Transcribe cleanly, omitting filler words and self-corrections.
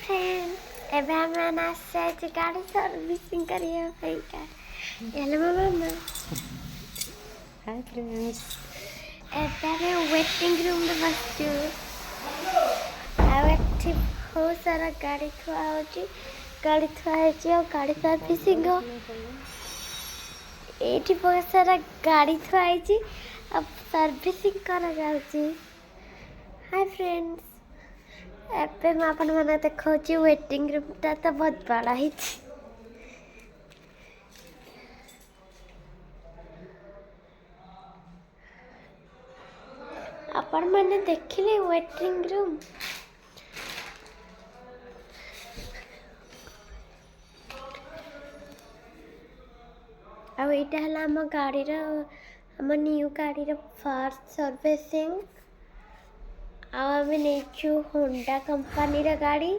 friend एबे हमें आसे गाड़ी सर्विसिंग करिए भाईका हेलो मामा हाय फ्रेंड्स एबे हमें वेटिंग रूम में बसचु आ एठी बहुत सारा गाड़ी थुआ होची गाड़ी थुआ होची और गाड़ी सर्विसिंग हो एठी बहुत सारा गाड़ी थुआ होची अब सर्विसिंग करा जाउची हाय फ्रेंड्स एबे मैं अपन मने देखौची वेटिंग रूम ता तो बहुत बड़ा ही अपन मैंने देखिले वेटिंग रूम अब एटा हला हम गाड़ी रा हम न्यू गाड़ी रा फर्स्ट सर्विसिंग अब हमें नेचू होंडा कंपनी रा गाड़ी